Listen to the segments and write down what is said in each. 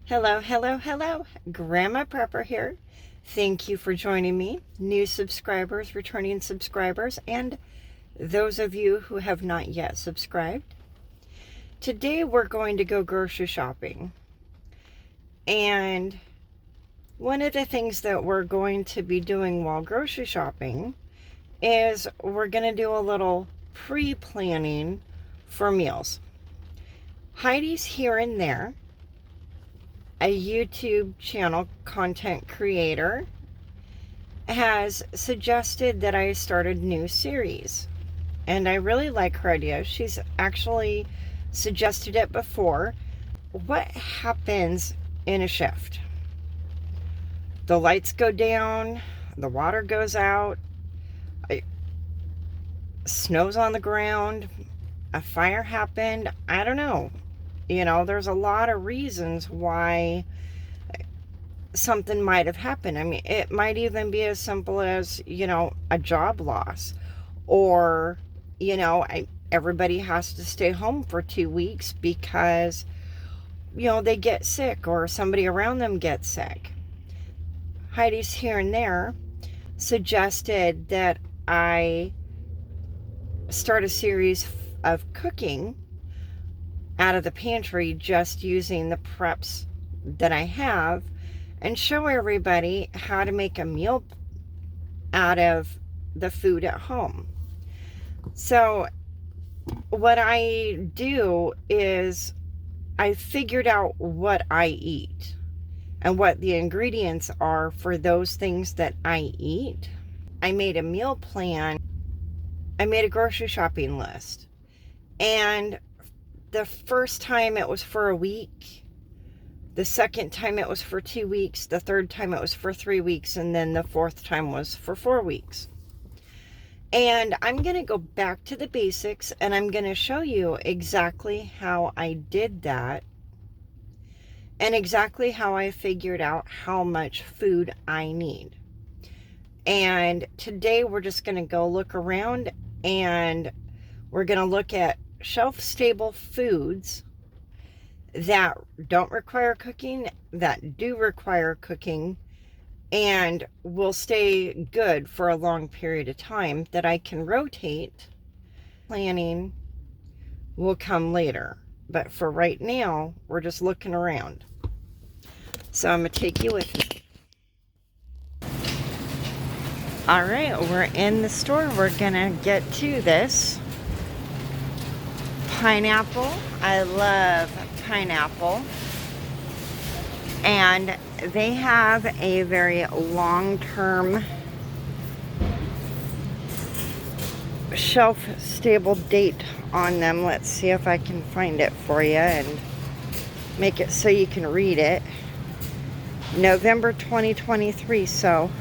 Hello, hello, hello. Grandma Prepper here. Thank you for joining me, new subscribers, returning subscribers, and those of you who have not yet subscribed. Today we're going to go grocery shopping. And one of the things that we're going to be doing while grocery shopping is we're going to do a little pre-planning for meals. Heidi's here and there, a YouTube channel content creator, has suggested that I start a new series. And I really like her idea. She's actually suggested it before. What happens in a shift? The lights go down, the water goes out, snow's on the ground, a fire happened, I don't know. There's a lot of reasons why something might have happened. I mean, it might even be as simple as, a job loss. Or, everybody has to stay home for 2 weeks because, they get sick or somebody around them gets sick. Heidi's here and there suggested that I start a series of cooking out of the pantry, just using the preps that I have, and show everybody how to make a meal out of the food at home. So what I do is I figured out what I eat and what the ingredients are for those things that I eat. I made a meal plan. I made a grocery shopping list. And the first time it was for a week. The second time it was for 2 weeks. The third time it was for 3 weeks. And then the fourth time was for 4 weeks. And I'm going to go back to the basics and I'm going to show you exactly how I did that. And exactly how I figured out how much food I need. And today we're just going to go look around and we're going to look at shelf-stable foods that don't require cooking, that do require cooking, and will stay good for a long period of time that I can rotate. Planning will come later, but for right now, we're just looking around. So I'm going to take you with me. All right, we're in the store. We're going to get to this. Pineapple. I love pineapple. And they have a very long-term shelf-stable date on them. Let's see if I can find it for you and make it so you can read it. November 2023, so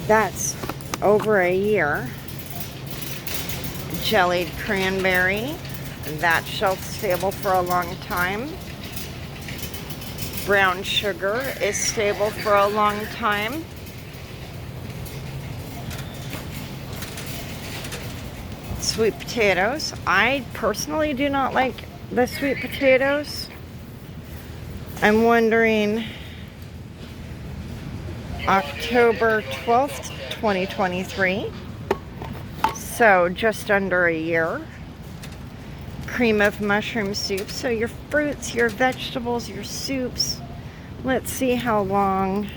that's over a year. Jellied cranberry, that's shelf stable for a long time. Brown sugar is stable for a long time. Sweet potatoes. I personally do not like the sweet potatoes. I'm wondering, October 12th, 2023. So just under a year. Cream of mushroom soup. So your fruits, your vegetables, your soups. Let's see how long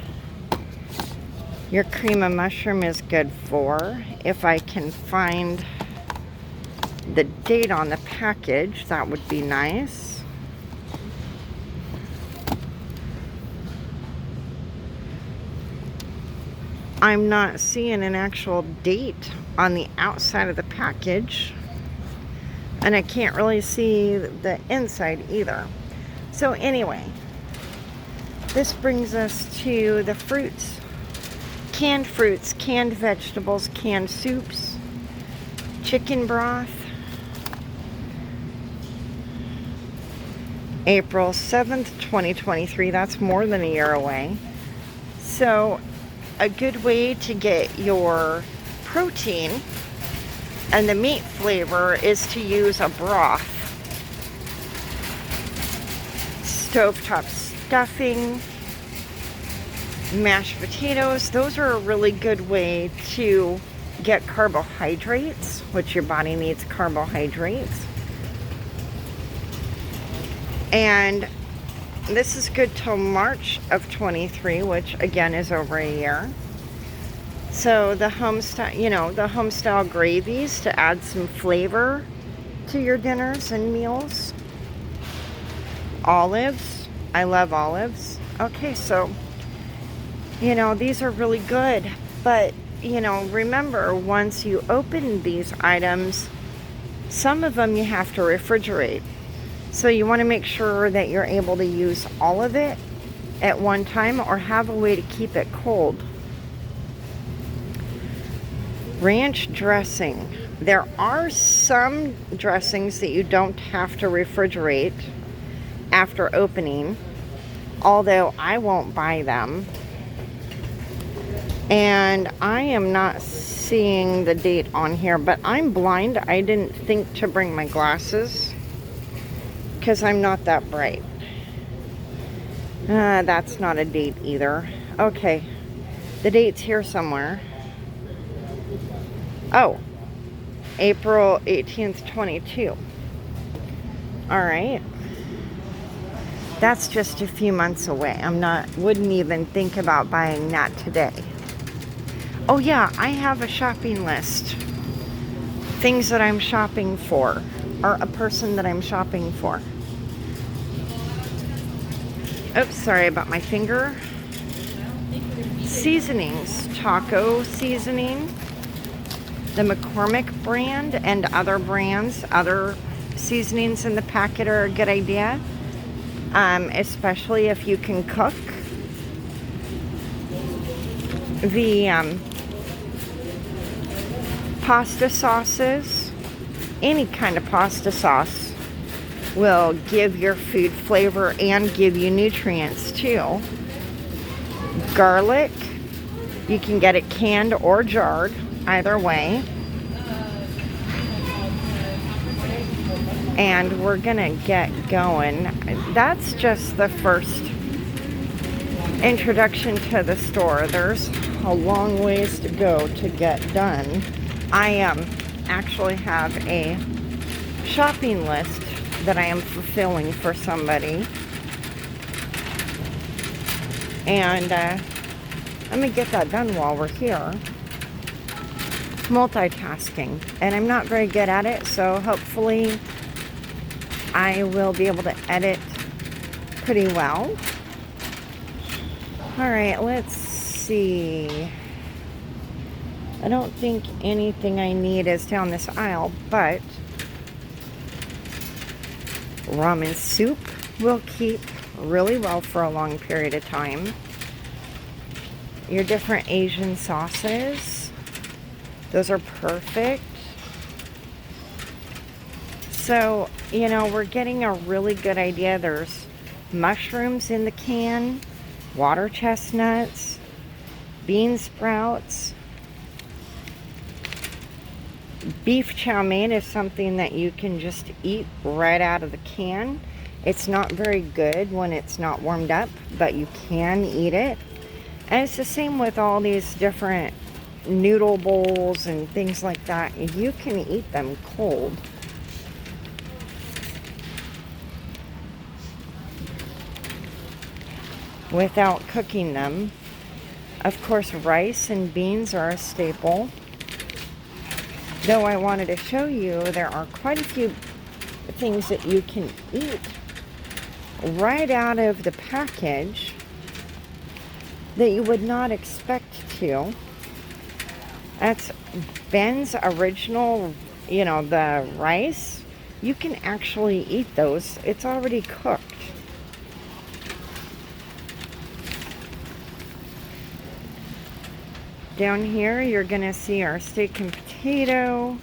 your cream of mushroom is good for. If I can find the date on the package, that would be nice. I'm not seeing an actual date on the outside of the package. And I can't really see the inside either. So anyway, this brings us to the fruits. Canned fruits, canned vegetables, canned soups, chicken broth. April 7th, 2023. That's more than a year away. So a good way to get your protein and the meat flavor is to use a broth. Stovetop stuffing, mashed potatoes. Those are a really good way to get carbohydrates, which your body needs carbohydrates. And this is good till March of 23, which again is over a year. So the homestyle, the homestyle gravies to add some flavor to your dinners and meals. Olives. I love olives. Okay, so, these are really good. But, remember, once you open these items, some of them you have to refrigerate. So you want to make sure that you're able to use all of it at one time or have a way to keep it cold. Ranch dressing. There are some dressings that you don't have to refrigerate after opening, although I won't buy them. And I am not seeing the date on here, but I'm blind. I didn't think to bring my glasses because I'm not that bright. That's not a date either. Okay, the date's here somewhere. Oh, April 18th, 22. All right. That's just a few months away. Wouldn't even think about buying that today. Oh yeah, I have a shopping list. Things that I'm shopping for, or a person that I'm shopping for. Oops, sorry about my finger. Seasonings, taco seasoning. The McCormick brand and other brands, other seasonings in the packet are a good idea, especially if you can cook. The pasta sauces, any kind of pasta sauce will give your food flavor and give you nutrients too. Garlic, you can get it canned or jarred. Either way. And we're gonna get going. That's just the first introduction to the store. There's a long ways to go to get done. I actually have a shopping list that I am fulfilling for somebody. And I'm gonna get that done while we're here. Multitasking, and I'm not very good at it, so hopefully I will be able to edit pretty well. All right, let's see. I don't think anything I need is down this aisle, but ramen soup will keep really well for a long period of time. Your different Asian sauces, those are perfect. So, we're getting a really good idea. There's mushrooms in the can, water chestnuts, bean sprouts. Beef chow mein is something that you can just eat right out of the can. It's not very good when it's not warmed up, but you can eat it. And it's the same with all these different noodle bowls and things like that. You can eat them cold. Without cooking them. Of course, rice and beans are a staple. Though I wanted to show you, there are quite a few things that you can eat right out of the package that you would not expect to. That's Ben's original, the rice. You can actually eat those. It's already cooked. Down here, you're going to see our steak and potato.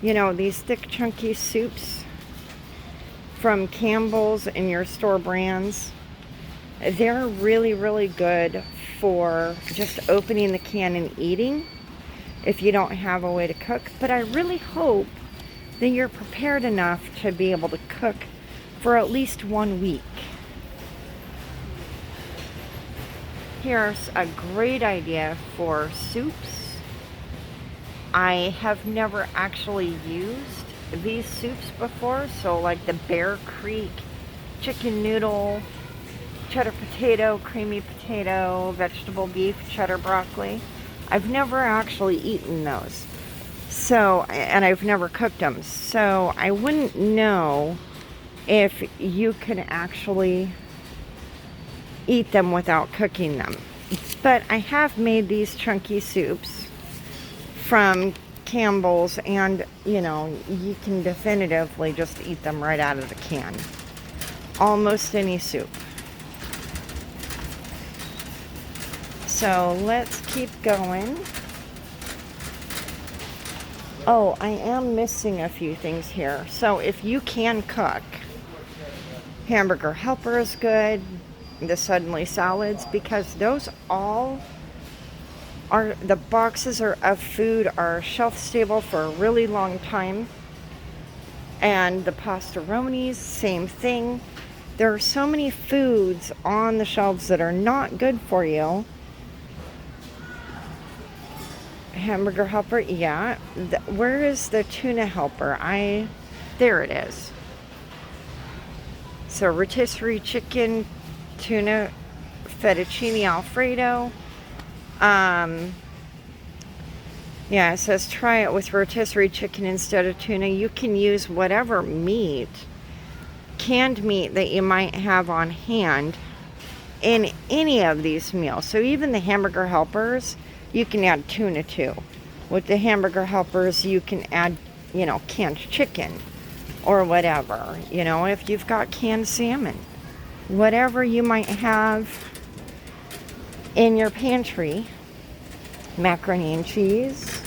These thick, chunky soups from Campbell's and your store brands. They're really, really good for just opening the can and eating if you don't have a way to cook. But I really hope that you're prepared enough to be able to cook for at least 1 week. Here's a great idea for soups. I have never actually used these soups before, so like the Bear Creek chicken noodle, cheddar potato, creamy potato, vegetable beef, cheddar broccoli. I've never actually eaten those. So, and I've never cooked them. So I wouldn't know if you can actually eat them without cooking them. But I have made these chunky soups from Campbell's, and you know, you can definitively just eat them right out of the can. Almost any soup. So let's keep going. Oh, I am missing a few things here. So if you can cook, hamburger helper is good. The suddenly salads, because those all are, the boxes of food are shelf stable for a really long time. And the pastaronis, same thing. There are so many foods on the shelves that are not good for you. Hamburger helper, yeah. Where is the tuna helper? There it is. So rotisserie chicken, tuna, fettuccine alfredo. Yeah, it says try it with rotisserie chicken instead of tuna. You can use whatever meat, canned meat that you might have on hand in any of these meals. So even the hamburger helpers, you can add tuna to. With the hamburger helpers, you can add, you know, canned chicken or whatever. You know, if you've got canned salmon, whatever you might have in your pantry. Macaroni and cheese.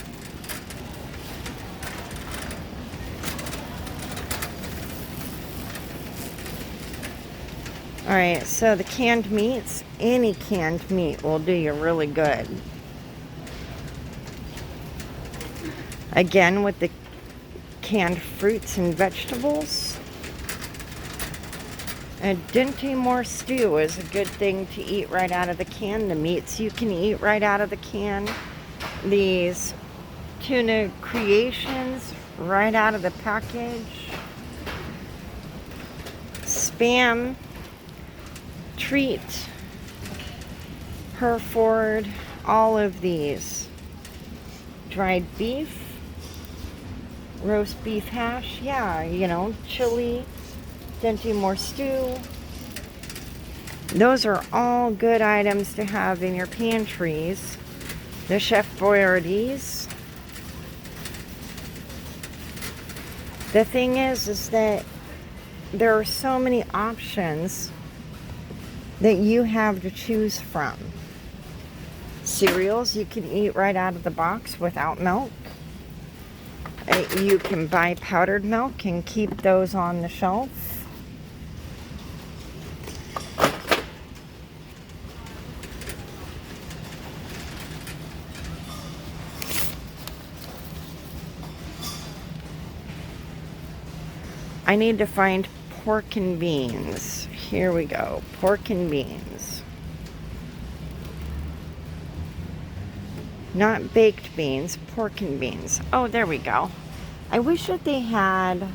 Alright, so the canned meats, any canned meat will do you really good. Again, with the canned fruits and vegetables. A Dinty Moore stew is a good thing to eat right out of the can. The meats you can eat right out of the can. These tuna creations right out of the package. Spam, treat, Hereford, all of these. Dried beef, roast beef hash, yeah, you know, chili, Dinty Moore stew. Those are all good items to have in your pantries. The Chef Boyardee's. The thing is that there are so many options that you have to choose from. Cereals you can eat right out of the box without milk. You can buy powdered milk and keep those on the shelf. I need to find pork and beans. Here we go. Pork and beans. Not baked beans, pork and beans. Oh, there we go. I wish that they had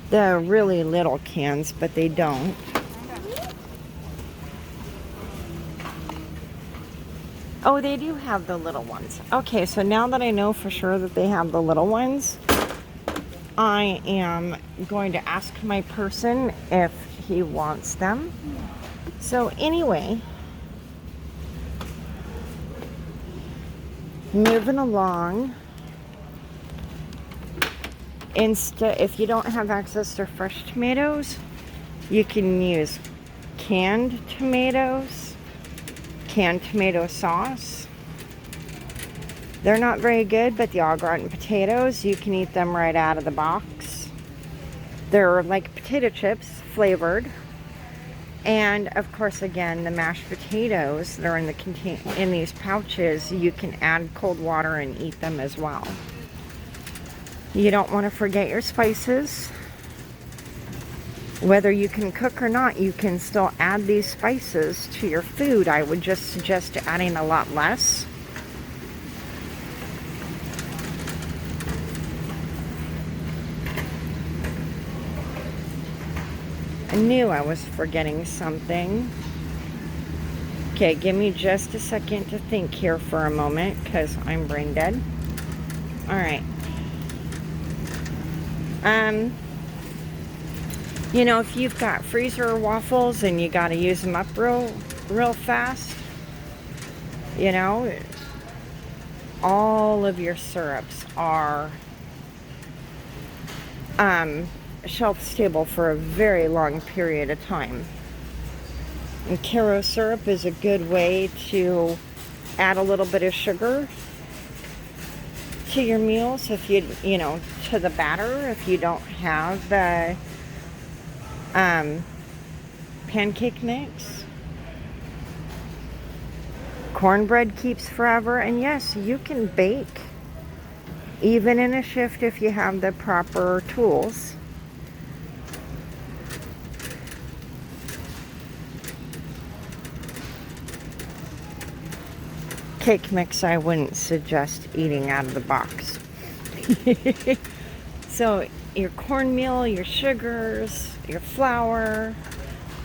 the really little cans, but they don't. Oh, they do have the little ones. Okay, so now that I know for sure that they have the little ones, I am going to ask my person if he wants them. So anyway, moving along. If you don't have access to fresh tomatoes, you can use canned tomatoes, canned tomato sauce. They're not very good, but the au gratin potatoes, you can eat them right out of the box. They're like potato chips, flavored. And of course, again, the mashed potatoes that are in these pouches, you can add cold water and eat them as well. You don't want to forget your spices. Whether you can cook or not, you can still add these spices to your food. I would just suggest adding a lot less. I knew I was forgetting something. Okay, give me just a second to think here for a moment because I'm brain dead. All right. You know, if you've got freezer waffles and you got to use them up real fast, you know, all of your syrups are shelf stable for a very long period of time. And Caro syrup is a good way to add a little bit of sugar to your meals if you know, to the batter if you don't have the pancake mix. Cornbread keeps forever, and yes, you can bake even in a shift if you have the proper tools. Cake mix I wouldn't suggest eating out of the box. So your cornmeal, your sugars, your flour,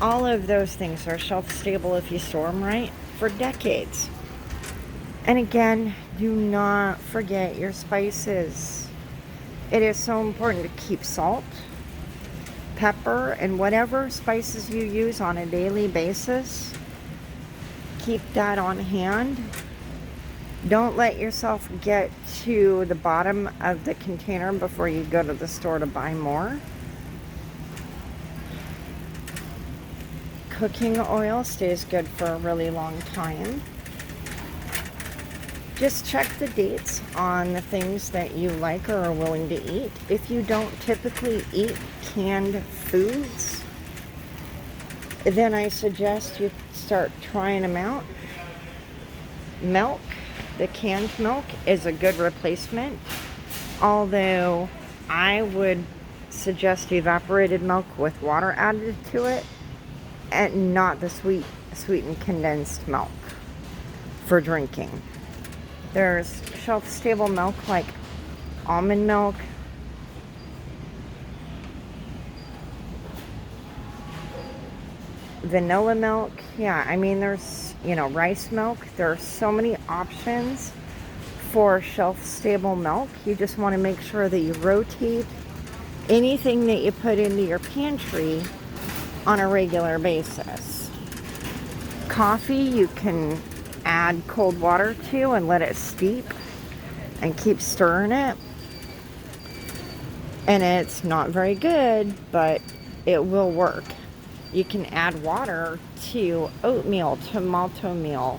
all of those things are shelf stable if you store them right for decades. And again, do not forget your spices. It is so important to keep salt, pepper, and whatever spices you use on a daily basis. Keep that on hand. Don't let yourself get to the bottom of the container before you go to the store to buy more. Cooking oil stays good for a really long time. Just check the dates on the things that you like or are willing to eat. If you don't typically eat canned foods, then I suggest you start trying them out. Milk. The canned milk is a good replacement, although I would suggest evaporated milk with water added to it and not the sweetened condensed milk for drinking. There's shelf-stable milk like almond milk, vanilla milk. Yeah, I mean, there's, you know, rice milk. There are so many options for shelf-stable milk. You just want to make sure that you rotate anything that you put into your pantry on a regular basis. Coffee, you can add cold water to and let it steep and keep stirring it. And it's not very good, but it will work. You can add water to oatmeal, to malto meal,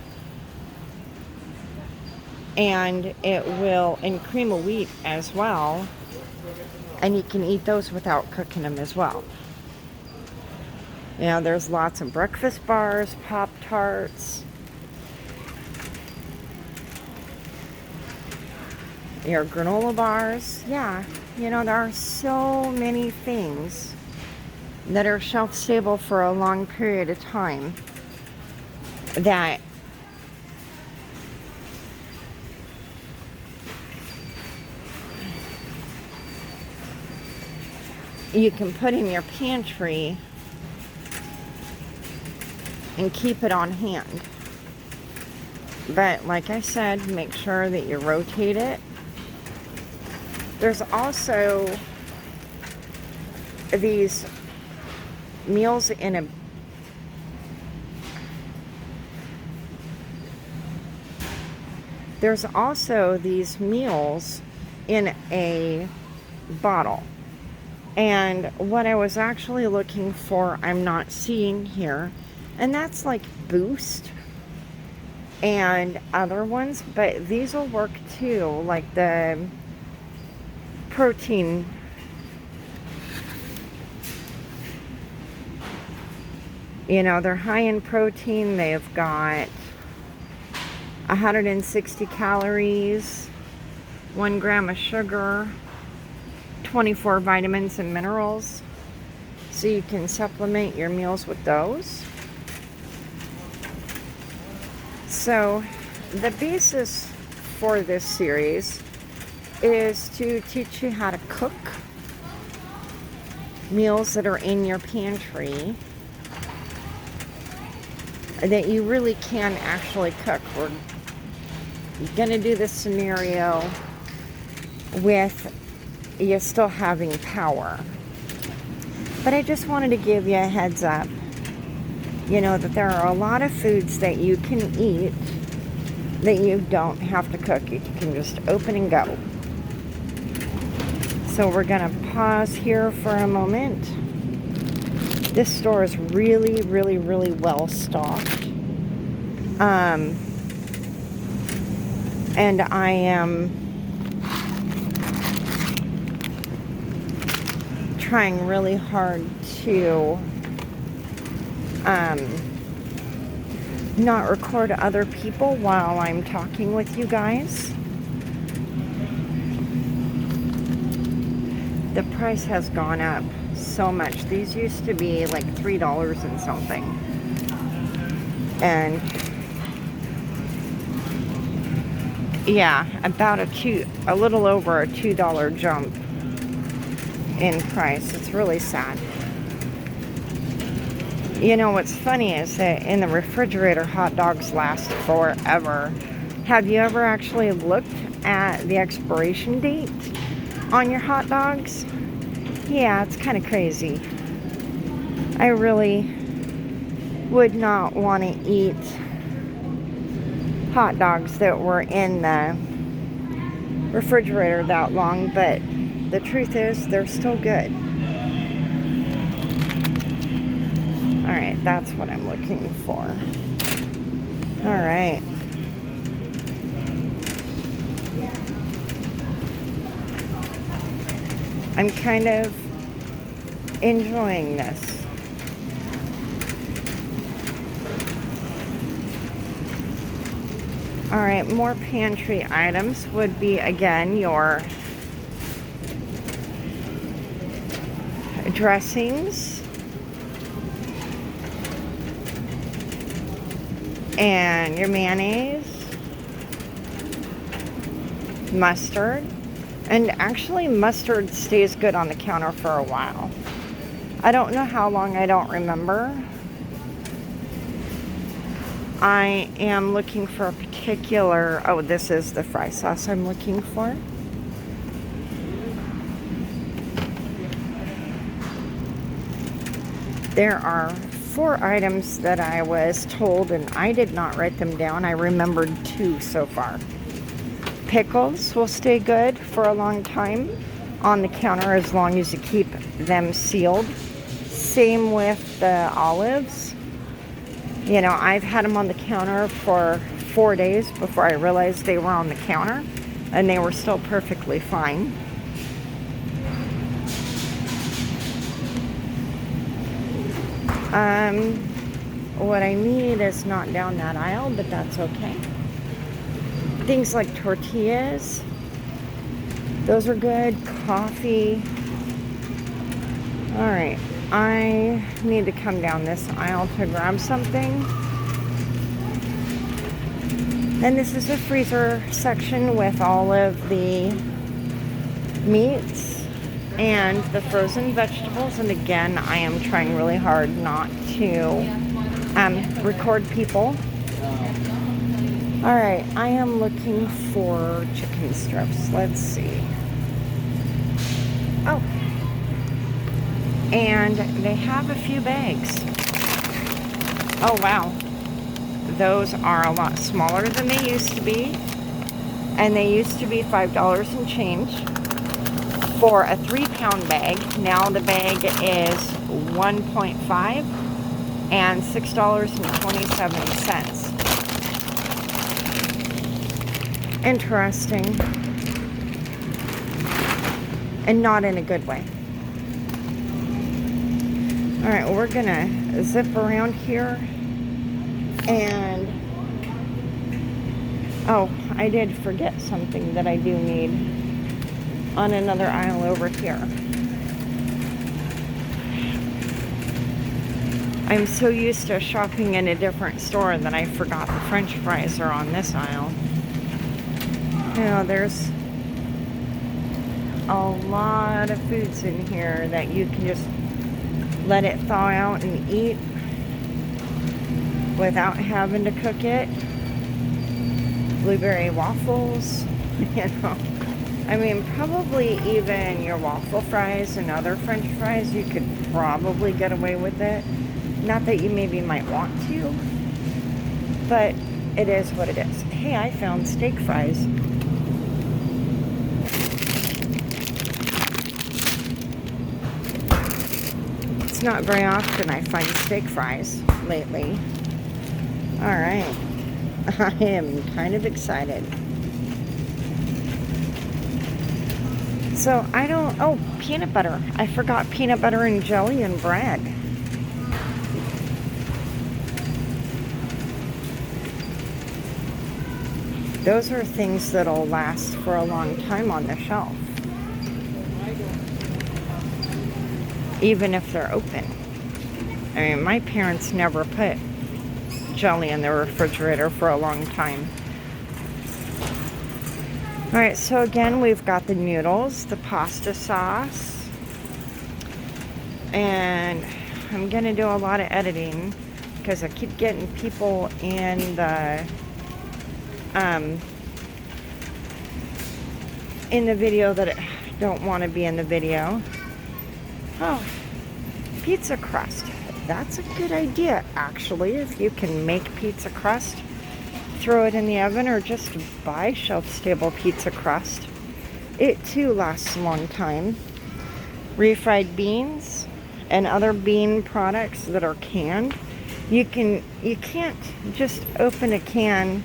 and it will, and cream of wheat as well, and you can eat those without cooking them as well. You know, there's lots of breakfast bars, Pop-Tarts, your granola bars. Yeah, you know, there are so many things that are shelf stable for a long period of time that you can put in your pantry and keep it on hand. But like I said, make sure that you rotate it. There's also these meals in a there's also these meals in a bottle, and what I was actually looking for I'm not seeing here, and that's like Boost and other ones, but these will work too, like the protein. You know, they're high in protein. They've got 160 calories, 1 gram of sugar, 24 vitamins and minerals. so you can supplement your meals with those. So the basis for this series is to teach you how to cook meals that are in your pantry that you really can actually cook. We're going to do this scenario with you still having power. But I just wanted to give you a heads up, you know, that there are a lot of foods that you can eat that you don't have to cook. You can just open and go. So we're going to pause here for a moment. This store is really, really, really well stocked. And I am trying really hard to not record other people while I'm talking with you guys. The price has gone up so much. These used to be like $3 and something. And yeah, about a little over a $2 jump in price. It's really sad. You know what's funny is that in the refrigerator, hot dogs last forever. Have you ever actually looked at the expiration date on your hot dogs? Yeah, it's kind of crazy. I really would not want to eat hot dogs that were in the refrigerator that long, but the truth is they're still good. Alright, that's what I'm looking for. Alright. I'm kind of enjoying this. Alright, more pantry items would be, again, your dressings and your mayonnaise, mustard. And actually, mustard stays good on the counter for a while. I don't know how long, I don't remember. I am looking for a particular, oh, this is the fry sauce I'm looking for. There are 4 items that I was told, and I did not write them down. I remembered 2 so far. Pickles will stay good for a long time on the counter as long as you keep them sealed. Same with the olives. You know, I've had them on the counter for 4 days before I realized they were on the counter, and they were still perfectly fine. What I need is not down that aisle, but that's okay. Things like tortillas, those are good. Coffee. Alright, I need to come down this aisle to grab something. And this is the freezer section with all of the meats and the frozen vegetables. And again, I am trying really hard not to record people. Alright, I am looking for chicken strips. Let's see. Oh. And they have a few bags. Oh, wow. Those are a lot smaller than they used to be. And they used to be $5 and change for a 3-pound bag. Now the bag is 1.5 and $6.27. Interesting. And not in a good way. Alright, we're gonna zip around here. And oh, I did forget something that I do need on another aisle over here. I'm so used to shopping in a different store that I forgot the French fries are on this aisle. You know, there's a lot of foods in here that you can just let it thaw out and eat without having to cook it. Blueberry waffles, you know. I mean, probably even your waffle fries and other French fries, you could probably get away with it. Not that you maybe might want to, but it is what it is. Hey, I found steak fries. It's not very often I find steak fries lately. All right. I am kind of excited. So I don't, oh, peanut butter. I forgot peanut butter and jelly and bread. Those are things that'll last for a long time on the shelf, even if they're open. I mean, my parents never put jelly in the refrigerator for a long time. All right, so again, we've got the noodles, the pasta sauce, and I'm gonna do a lot of editing because I keep getting people in the video that don't want to be in the video. Oh, pizza crust. That's a good idea, actually, if you can make pizza crust. Throw it in the oven or just buy shelf-stable pizza crust. It too lasts a long time. Refried beans and other bean products that are canned. You can't just open a can.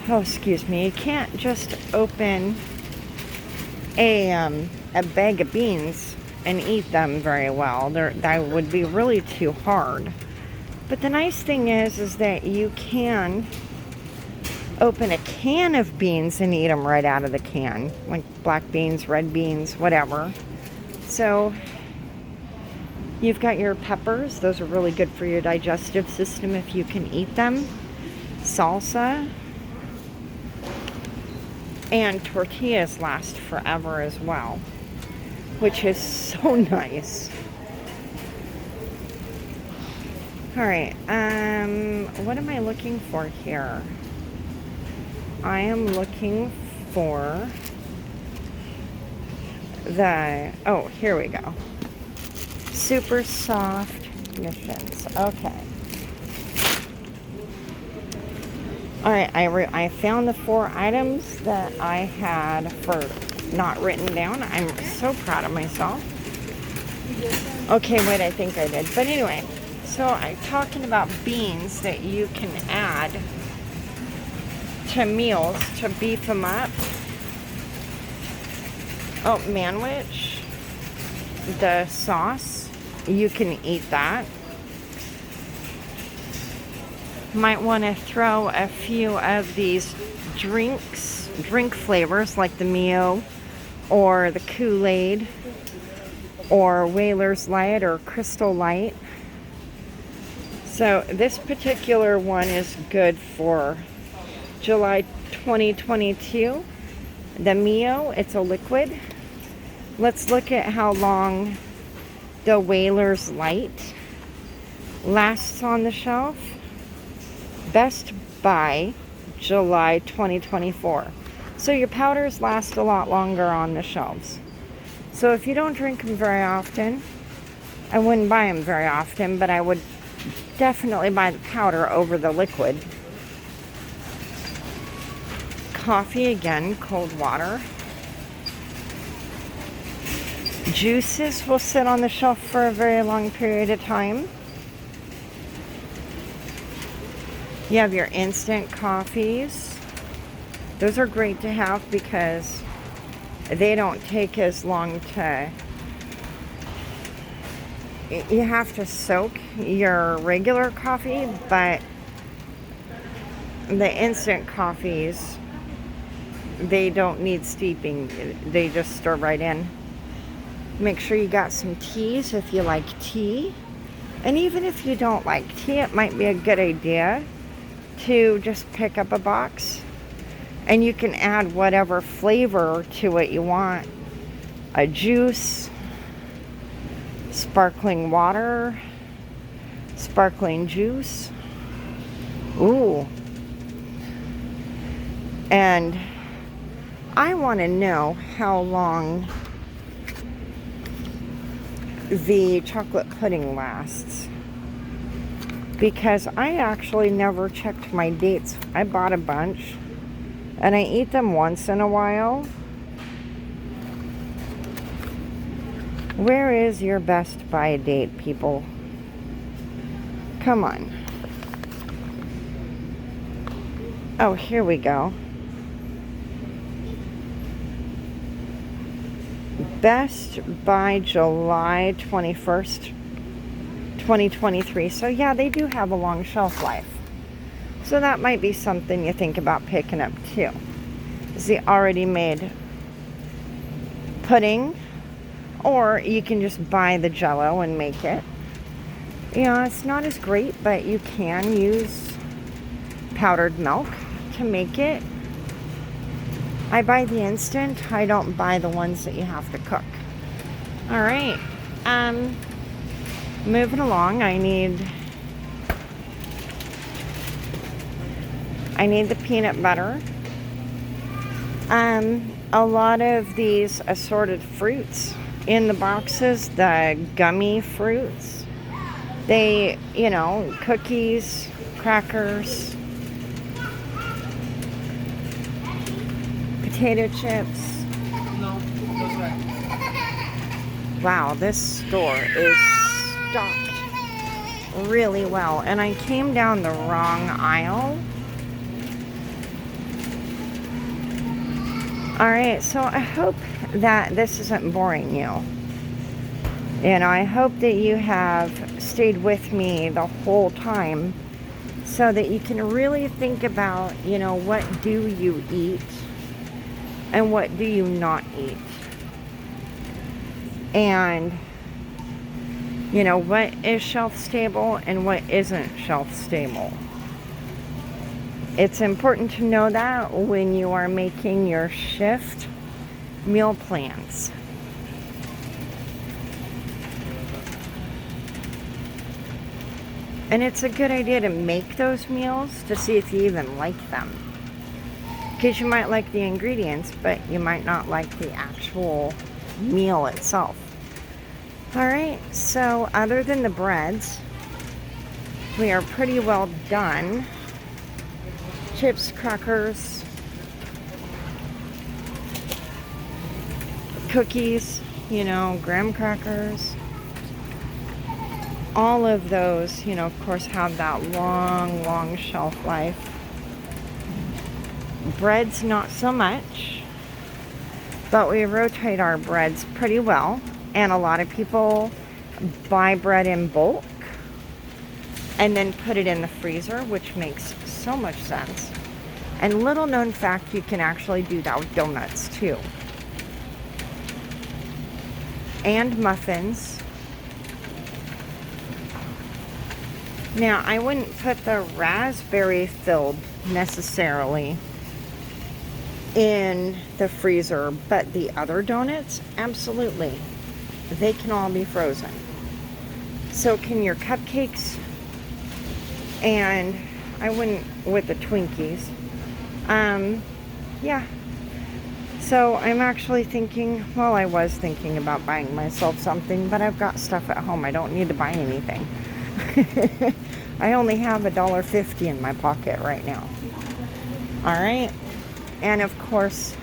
Oh, excuse me. You can't just open a bag of beans and eat them very well. That would be really too hard. But the nice thing is that you can open a can of beans and eat them right out of the can, like black beans, red beans, whatever. So you've got your peppers. Those are really good for your digestive system if you can eat them. Salsa. And tortillas last forever as well, which is so nice. All right, what am I looking for here? I am looking for oh, here we go. Super soft missions. Okay. All right, I found the 4 items that I had for not written down. I'm so proud of myself. Okay, wait, I think I did. But anyway, so I'm talking about beans that you can add to meals to beef them up. Oh, manwich, the sauce, you can eat that. Might want to throw a few of these drink flavors like the Mio or the Kool-Aid or Whaler's Light or Crystal Light. So this particular one is good for July 2022. The Mio, it's a liquid. Let's look at how long the Whaler's Light lasts on the shelf. Best by July 2024. So your powders last a lot longer on the shelves. So if you don't drink them very often, I wouldn't buy them very often, but I would definitely buy the powder over the liquid. Coffee, again, cold water. Juices will sit on the shelf for a very long period of time. You have your instant coffees. Those are great to have because they don't take as long to... You have to soak your regular coffee, but the instant coffees, they don't need steeping. They just stir right in. Make sure you got some teas if you like tea. And even if you don't like tea, it might be a good idea to just pick up a box, and you can add whatever flavor to it you want. A juice, sparkling water, sparkling juice. Ooh. And I want to know how long the chocolate pudding lasts, because I actually never checked my dates. I bought a bunch and I eat them once in a while. Where is your best buy date, people? Come on. Oh, here we go. Best by July 21st, 2023. So yeah, they do have a long shelf life. So that might be something you think about picking up too. Is the already made pudding, or you can just buy the Jell-O and make it. You know, it's not as great, but you can use powdered milk to make it. I buy the instant. I don't buy the ones that you have to cook. All right. Moving along. I need the peanut butter. A lot of these assorted fruits in the boxes, the gummy fruits, they, you know, cookies, crackers, potato chips. No, that's right. Wow, this store is stocked really well. And I came down the wrong aisle. Alright, so I hope that this isn't boring you. And I hope that you have stayed with me the whole time so that you can really think about, you know, what do you eat and what do you not eat? And, you know, what is shelf stable and what isn't shelf stable. It's important to know that when you are making your shift meal plans. And it's a good idea to make those meals to see if you even like them. Because you might like the ingredients, but you might not like the actual meal itself. Alright, so other than the breads, we are pretty well done. Chips, crackers, cookies, you know, graham crackers. All of those, you know, of course, have that long, long shelf life. Breads, not so much, but we rotate our breads pretty well. And a lot of people buy bread in bulk and then put it in the freezer, which makes so much sense. And little known fact, you can actually do that with donuts too. And muffins. Now, I wouldn't put the raspberry filled necessarily in the freezer, but the other donuts, absolutely. They can all be frozen. So can your cupcakes. And I wouldn't with the Twinkies. Yeah. So I'm actually thinking, well, I was thinking about buying myself something, but I've got stuff at home. I don't need to buy anything. I only have $1.50 in my pocket right now. All right. And of course,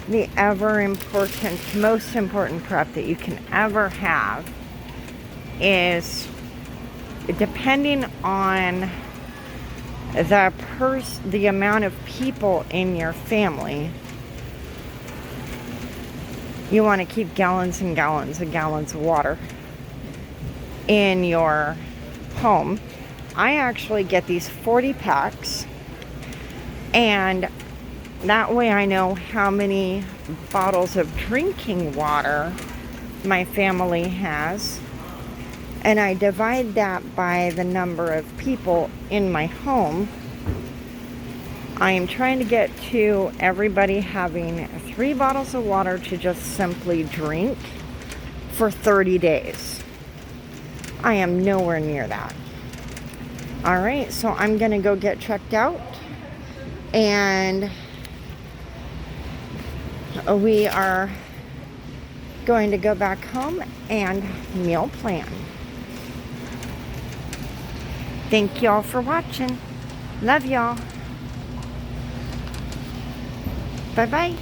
the ever important, most important prep that you can ever have is, depending on the amount of people in your family, you want to keep gallons and gallons and gallons of water in your home. I actually get these 40 packs, and that way I know how many bottles of drinking water my family has. and I divide that by the number of people in my home, I am trying to get to everybody having 3 bottles of water to just simply drink for 30 days. I am nowhere near that. All right, so I'm gonna go get checked out, and we are going to go back home and meal plan. Thank y'all for watching. Love y'all. Bye-bye.